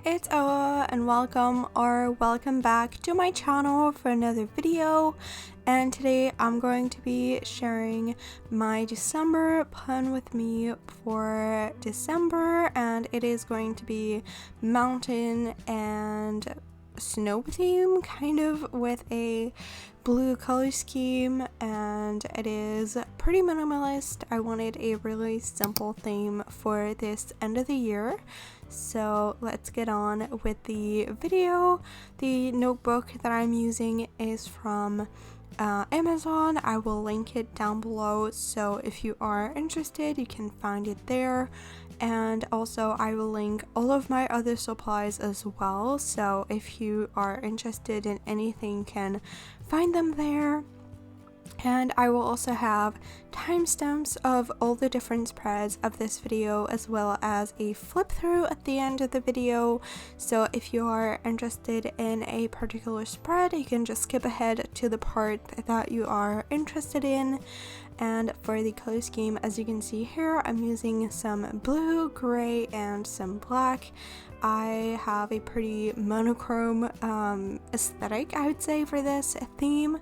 it's Oa and welcome back to my channel for another video. And today I'm going to be sharing my December plan with me for December, and it is going to be mountain and snow theme, kind of with a blue color scheme, and it is pretty minimalist. I wanted a really simple theme for this end of the year, so let's get on with the video. The notebook that I'm using is from Amazon. I will link it down below, so if you are interested you can find it there, and also I will link all of my other supplies as well, so if you are interested in anything you can find them there. And I will also have timestamps of all the different spreads of this video, as well as a flip through at the end of the video, so if you are interested in a particular spread you can just skip ahead to the part that you are interested in. And for the color scheme, as you can see here, I'm using some blue, gray, and some black. I have a pretty monochrome aesthetic, I would say, for this theme,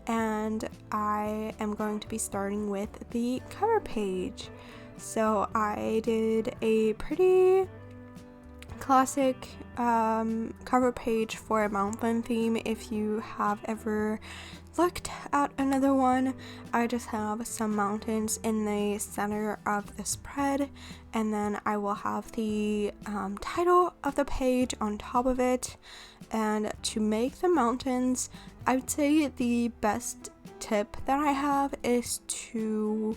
and I am going to be starting with the cover page. So I did a pretty classic cover page for a mountain theme. If you have ever looked at another one, I just have some mountains in the center of the spread, and then I will have the title of the page on top of it. And to make the mountains, I would say the best tip that I have is to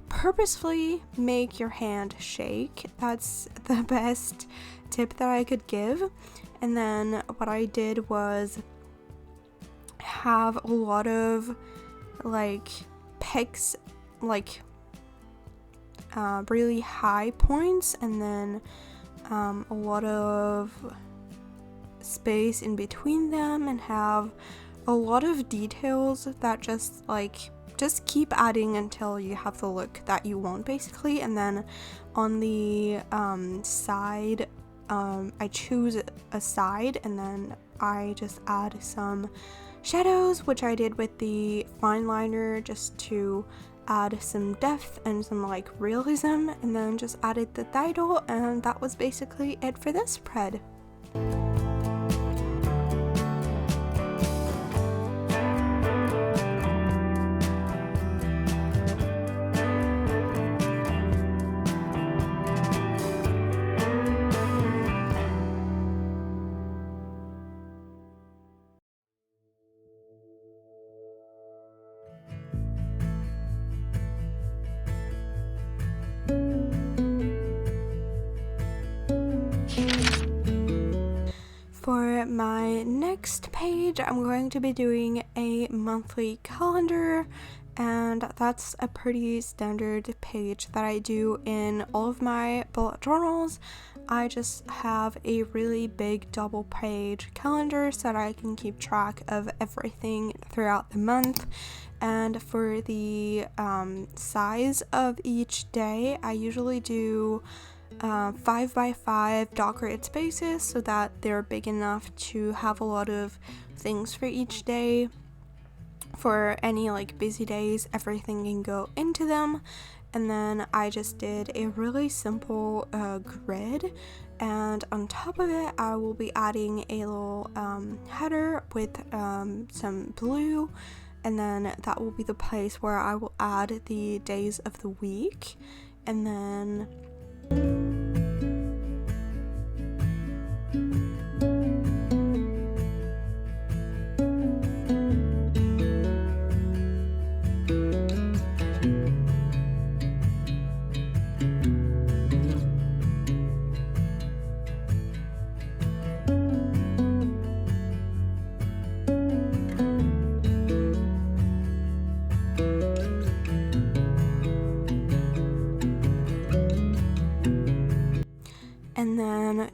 purposefully make your hand shake. That's the best tip that I could give. And then what I did was have a lot of picks, really high points, and then a lot of space in between them, and have a lot of details that just keep adding until you have the look that you want, basically. And then on the side, I choose a side, and then I just add some shadows, which I did with the fine liner, just to add some depth and some realism, and then just added the title, and that was basically it for this spread. For my next page, I'm going to be doing a monthly calendar, and that's a pretty standard page that I do in all of my bullet journals. I just have a really big double page calendar so that I can keep track of everything throughout the month. And for the size of each day, I usually do 5x5 dot grid spaces, so that they're big enough to have a lot of things for each day. For any busy days, everything can go into them. And then I just did a really simple grid, and on top of it I will be adding a little header with some blue, and then that will be the place where I will add the days of the week. And then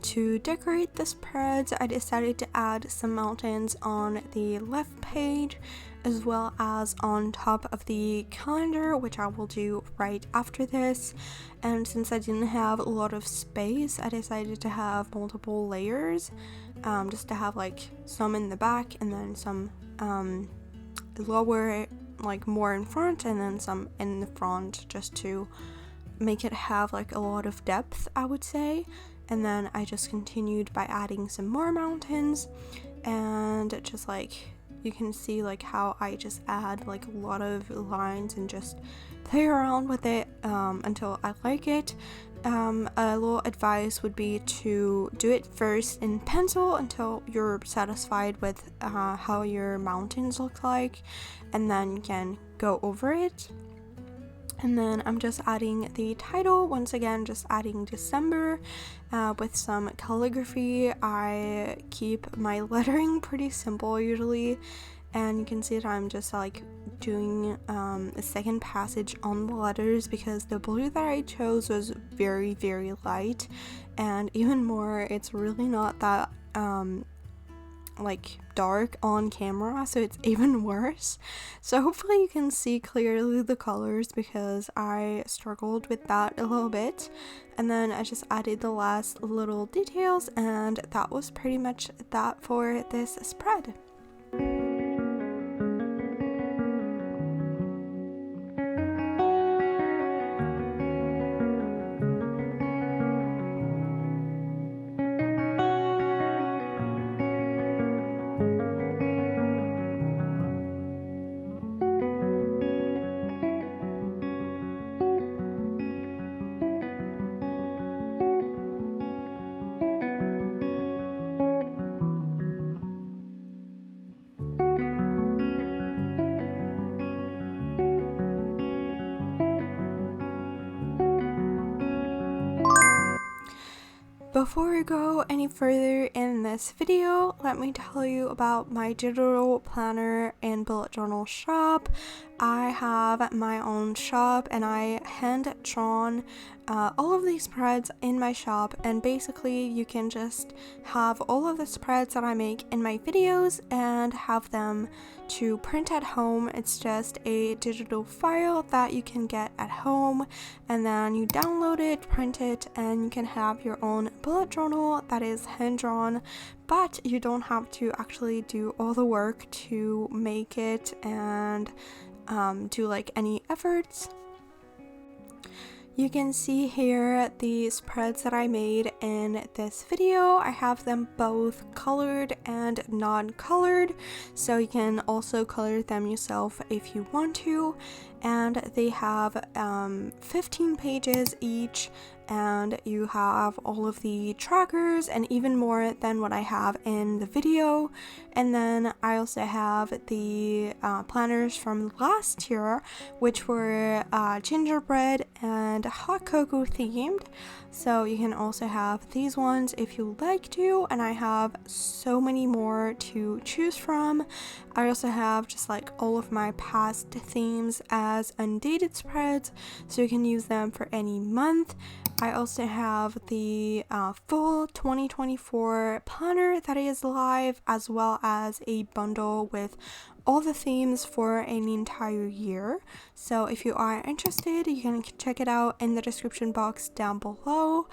to decorate the spreads, I decided to add some mountains on the left page, as well as on top of the calendar, which I will do right after this. And since I didn't have a lot of space, I decided to have multiple layers, just to have like some in the back and then some lower, like more in front, and then some in the front, just to make it have like a lot of depth, I would say. And then I just continued by adding some more mountains, and just like you can see like how I just add like a lot of lines and just play around with it until I like it. A little advice would be to do it first in pencil until you're satisfied with how your mountains look like, and then you can go over it. And then I'm just adding the title, once again just adding December with some calligraphy. I keep my lettering pretty simple usually, and you can see that I'm just like doing a second passage on the letters because the blue that I chose was very, very light, and even more, it's really not that like dark on camera, so it's even worse. So hopefully you can see clearly the colors because I struggled with that a little bit. And then I just added the last little details, and that was pretty much that for this spread. Before we go any further in this video, let me tell you about my digital planner and bullet journal shop. I have my own shop, and I hand drawn all of these spreads in my shop, and basically you can just have all of the spreads that I make in my videos and have them to print at home. It's just a digital file that you can get at home, and then you download it, print it, and you can have your own bullet journal that is hand drawn, but you don't have to actually do all the work to make it and do like any efforts. You can see here the spreads that I made in this video. I have them both colored and non-colored, so you can also color them yourself if you want to. And they have 15 pages each, and you have all of the trackers and even more than what I have in the video. And then I also have the planners from last year, which were gingerbread and hot cocoa themed, so you can also have these ones if you like to, and I have so many more to choose from. I also have just like all of my past themes as undated spreads, so you can use them for any month. I also have the full 2024 planner that is live, as well as a bundle with all the themes for an entire year. So if you are interested, you can check it out in the description box down below.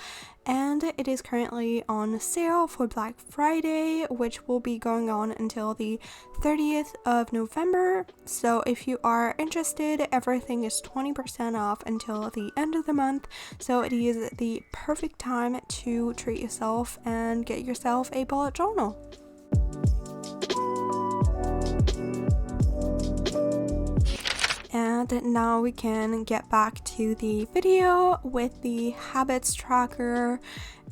And it is currently on sale for Black Friday, which will be going on until the 30th of November. So if you are interested, everything is 20% off until the end of the month. So it is the perfect time to treat yourself and get yourself a bullet journal. And now we can get back to the video with the habits tracker,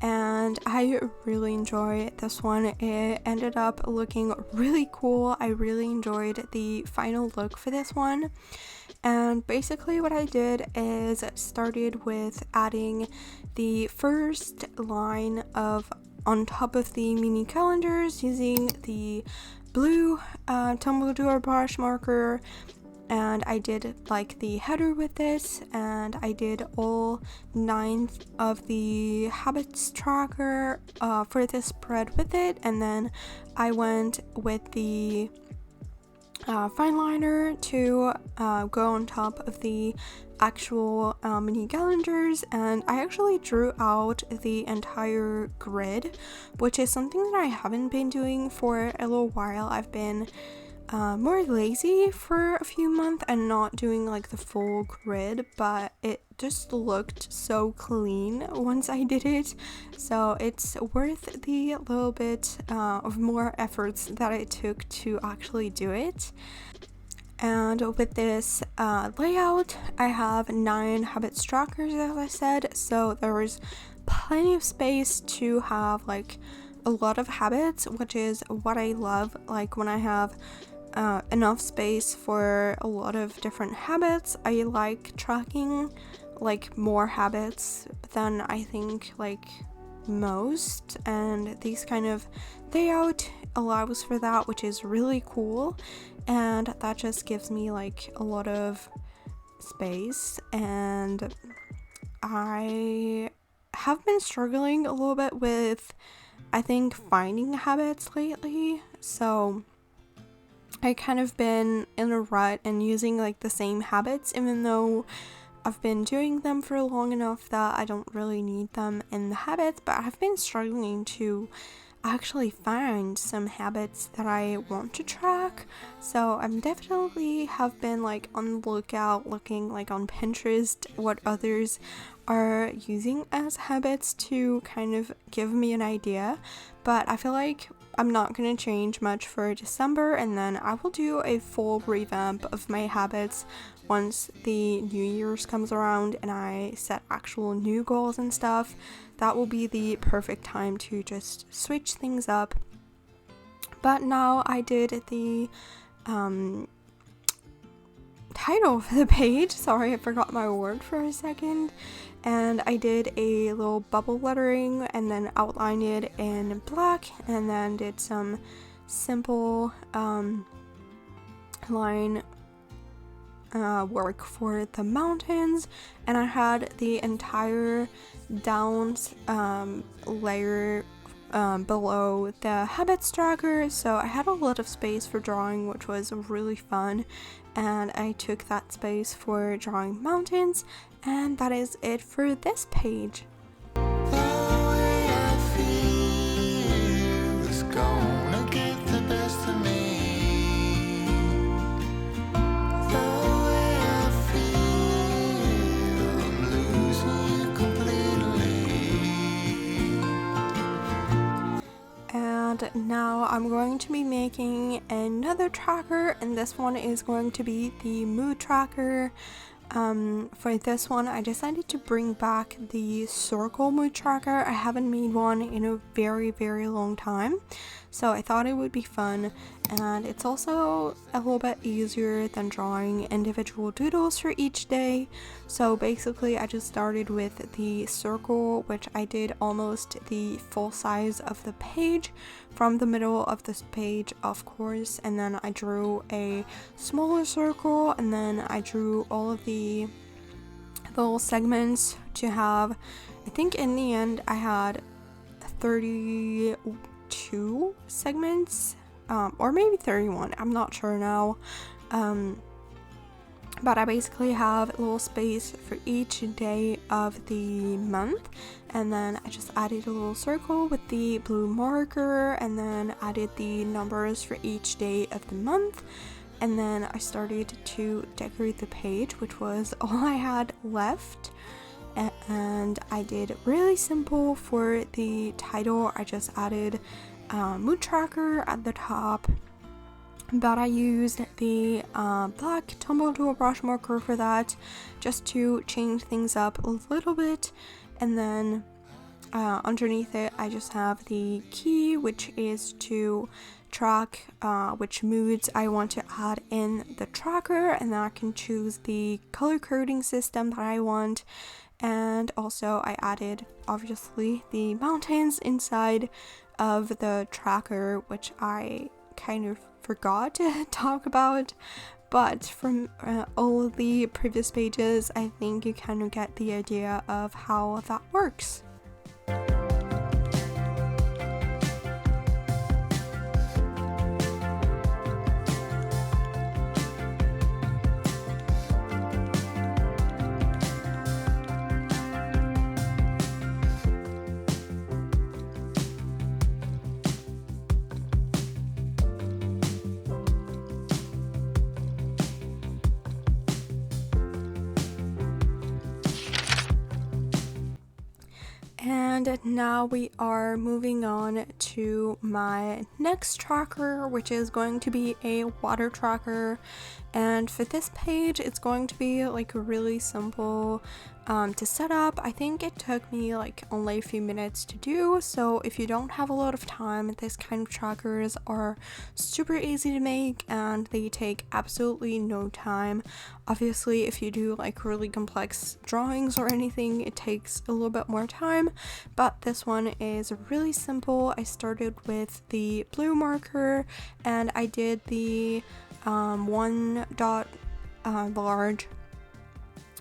and I really enjoyed this one. It ended up looking really cool. I really enjoyed the final look for this one. And basically what I did is started with adding the first line of on top of the mini calendars using the blue Tombow brush marker. And I did like the header with this, and I did all 9 of the habits tracker for this spread with it. And then I went with the fine liner to go on top of the actual mini calendars, and I actually drew out the entire grid, which is something that I haven't been doing for a little while. I've been more lazy for a few months and not doing like the full grid, but it just looked so clean once I did it, so it's worth the little bit of more efforts that it took to actually do it. And with this layout, I have 9 habits trackers, as I said, so there was plenty of space to have like a lot of habits, which is what I love. Like when I have enough space for a lot of different habits, I like tracking like more habits than I think like most, and these kind of layout allows for that, which is really cool, and that just gives me like a lot of space. And I have been struggling a little bit with, I think, finding habits lately, so I kind of been in a rut and using like the same habits, even though I've been doing them for long enough that I don't really need them in the habits, but I've been struggling to actually find some habits that I want to track. So I'm definitely have been like on the lookout, looking like on Pinterest what others are using as habits to kind of give me an idea. But I feel like I'm not going to change much for December, and then I will do a full revamp of my habits once the New Year's comes around and I set actual new goals and stuff. That will be the perfect time to just switch things up. But now I did the title for the page. Sorry, I forgot my word for a second. And I did a little bubble lettering and then outlined it in black, and then did some simple line work for the mountains, and I had the entire downs layer below the habits tracker, so I had a lot of space for drawing, which was really fun, and I took that space for drawing mountains, and that is it for this page. Now I'm going to be making another tracker, and this one is going to be the mood tracker. For this one, I decided to bring back the circle mood tracker. I haven't made one in a very long time, so I thought it would be fun, and it's also a little bit easier than drawing individual doodles for each day. So basically I just started with the circle, which I did almost the full size of the page from the middle of this page, of course, and then I drew a smaller circle, and then I drew all of the little segments to have, I think in the end I had 32 segments, or maybe 31, I'm not sure now, but I basically have a little space for each day of the month, and then I just added a little circle with the blue marker, and then added the numbers for each day of the month, and then I started to decorate the page, which was all I had left. And I did really simple for the title. I just added mood tracker at the top, but I used the black Tombow dual brush marker for that, just to change things up a little bit. And then underneath it I just have the key, which is to track which moods I want to add in the tracker, and then I can choose the color coding system that I want. And also I added obviously the mountains inside of the tracker, which I kind of forgot to talk about, but from all of the previous pages I think you kind of get the idea of how that works. And now we are moving on to my next tracker, which is going to be a water tracker. And for this page, it's going to be like really simple to set up. I think it took me like only a few minutes to do, so if you don't have a lot of time, this kind of trackers are super easy to make and they take absolutely no time. Obviously, if you do like really complex drawings or anything, it takes a little bit more time, but this one is really simple. I started with the blue marker and I did the one dot large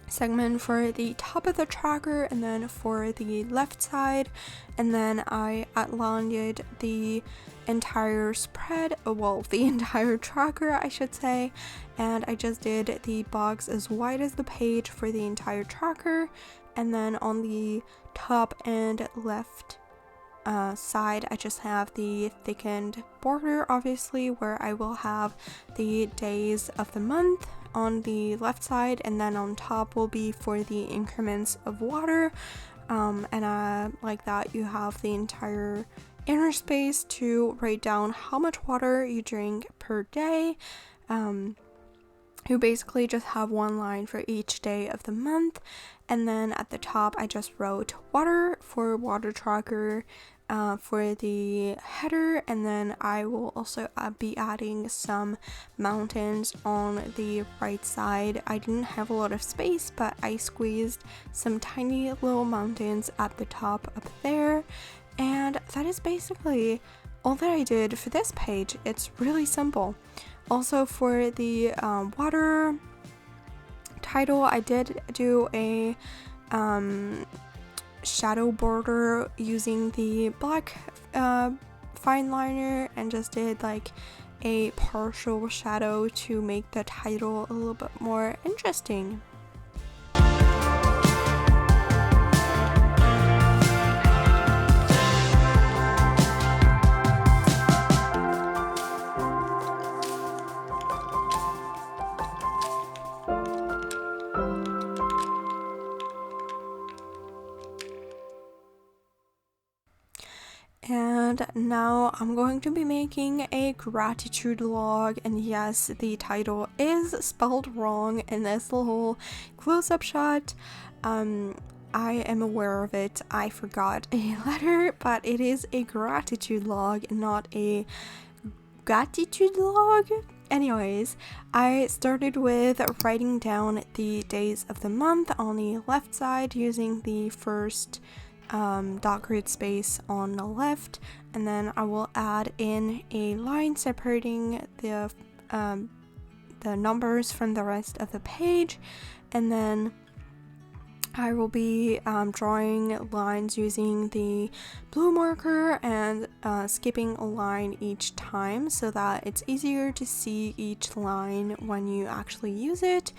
segment for the top of the tracker and then for the left side, and then I outlined the entire spread, well, the entire tracker I should say, and I just did the box as wide as the page for the entire tracker, and then on the top and left side I just have the thickened border, obviously, where I will have the days of the month on the left side, and then on top will be for the increments of water, and like that you have the entire inner space to write down how much water you drink per day. You basically just have one line for each day of the month, and then at the top I just wrote water for water tracker for the header, and then I will also be adding some mountains on the right side. I didn't have a lot of space, but I squeezed some tiny little mountains at the top up there, and that is basically all that I did for this page. It's really simple. Also for the water title, I did do a shadow border using the black fine liner and just did like a partial shadow to make the title a little bit more interesting. And now I'm going to be making a gratitude log, and yes, the title is spelled wrong in this little close-up shot. I am aware of it. I forgot a letter, but it is a gratitude log, not a gratitude log. Anyways, I started with writing down the days of the month on the left side using the first dot grid space on the left, and then I will add in a line separating the numbers from the rest of the page, and then I will be drawing lines using the blue marker and skipping a line each time so that it's easier to see each line when you actually use it.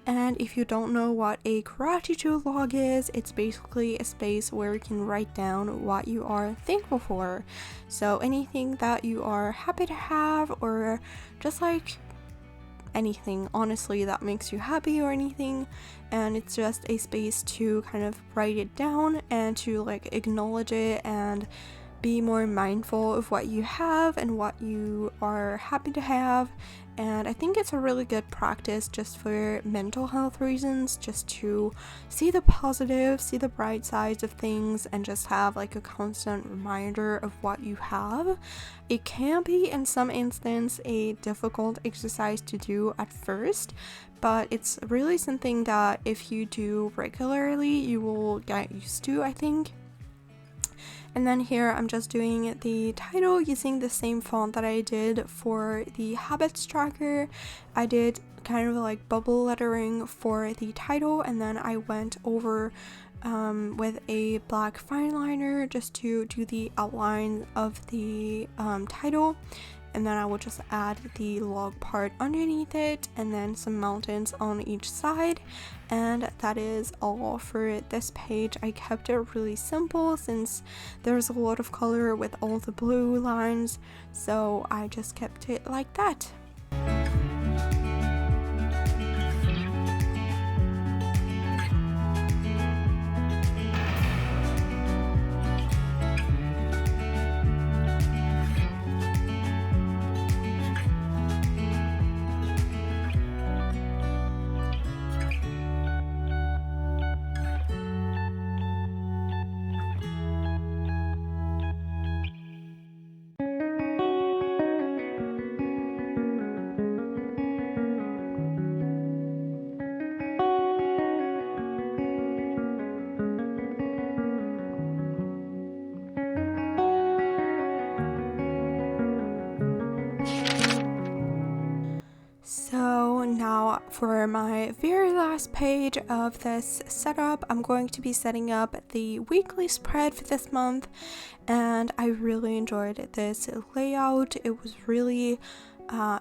And if you don't know what a gratitude log is, it's basically a space where you can write down what you are thankful for. So anything that you are happy to have, or just like anything honestly that makes you happy or anything, and it's just a space to kind of write it down and to like acknowledge it and be more mindful of what you have and what you are happy to have. And I think it's a really good practice just for mental health reasons, just to see the positive, see the bright sides of things, and just have like a constant reminder of what you have. It can be in some instance a difficult exercise to do at first, but it's really something that if you do regularly, you will get used to, I think. And then here I'm just doing the title using the same font that I did for the habits tracker. I did kind of like bubble lettering for the title, and then I went over with a black fine liner just to do the outline of the title. And then I will just add the log part underneath it, and then some mountains on each side, and that is all for this page. I kept it really simple since there's a lot of color with all the blue lines, so I just kept it like that. for my very last page of this setup, I'm going to be setting up the weekly spread for this month, and I really enjoyed this layout. It was really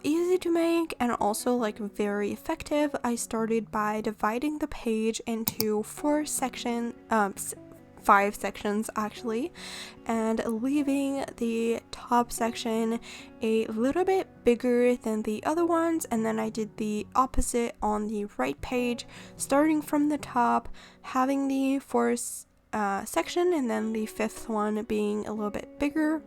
easy to make and also like very effective. I started by dividing the page into 5 sections actually, and leaving the top section a little bit bigger than the other ones, and then I did the opposite on the right page, starting from the top, having the fourth section and then the fifth one being a little bit bigger.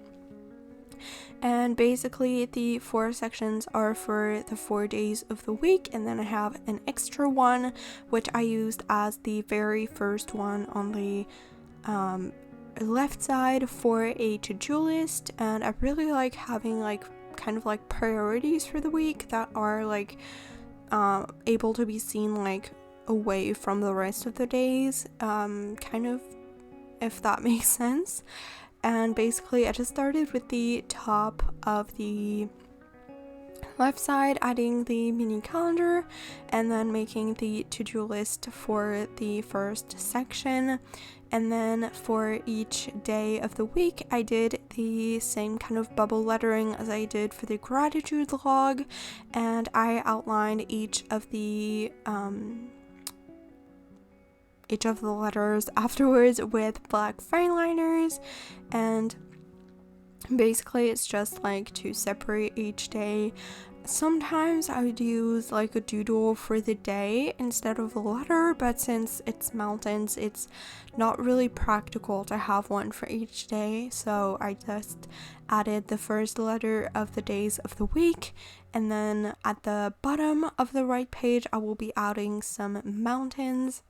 And basically the 4 sections are for the 4 days of the week, and then I have an extra one which I used as the very first one on the left side for a to-do list. And I really like having like kind of like priorities for the week that are like able to be seen like away from the rest of the days, kind of, if that makes sense. And basically I just started with the top of the left side, adding the mini calendar, and then making the to-do list for the first section. And then for each day of the week, I did the same kind of bubble lettering as I did for the gratitude log, and I outlined each of the letters afterwards with black fine liners. And basically it's just like to separate each day. Sometimes I would use like a doodle for the day instead of a letter, but since it's mountains, it's not really practical to have one for each day, so I just added the first letter of the days of the week. And then at the bottom of the right page I will be adding some mountains.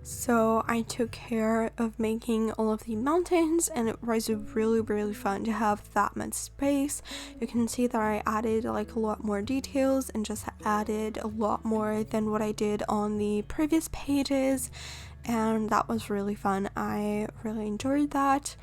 So I took care of making all of the mountains, and it was really fun to have that much space. You can see that I added like a lot more details and just added a lot more than what I did on the previous pages, and that was really fun. I really enjoyed that.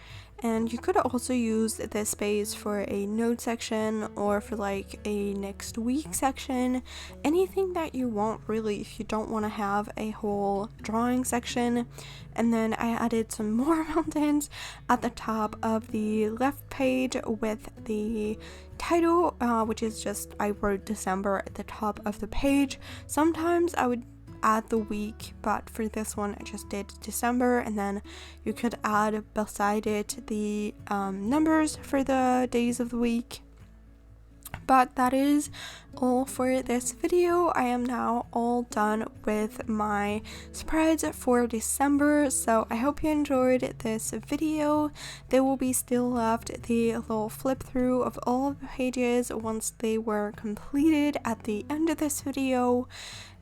And you could also use this space for a note section or for like a next week section, anything that you want really, if you don't want to have a whole drawing section. And then I added some more mountains at the top of the left page with the title, which is just, I wrote December at the top of the page. Sometimes I would add the week, but for this one I just did December, and then you could add beside it the numbers for the days of the week. But that is all for this video. I am now all done with my spreads for December, so I hope you enjoyed this video. There will be still left the little flip through of all of the pages once they were completed at the end of this video.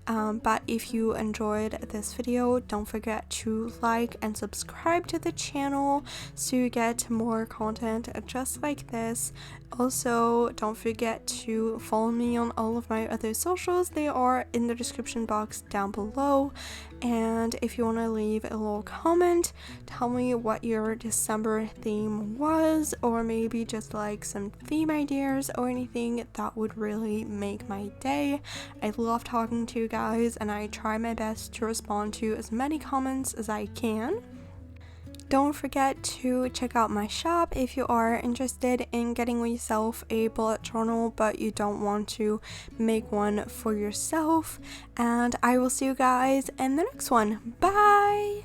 But if you enjoyed this video, don't forget to like and subscribe to the channel so you get more content just like this. Also, don't forget to follow me on all of my other socials. They are in the description box down below. And if you want to leave a little comment, tell me what your December theme was, or maybe just like some theme ideas or anything, that would really make my day. I love talking to you guys, and I try my best to respond to as many comments as I can. Don't forget to check out my shop if you are interested in getting yourself a bullet journal but you don't want to make one for yourself. And I will see you guys in the next one. Bye!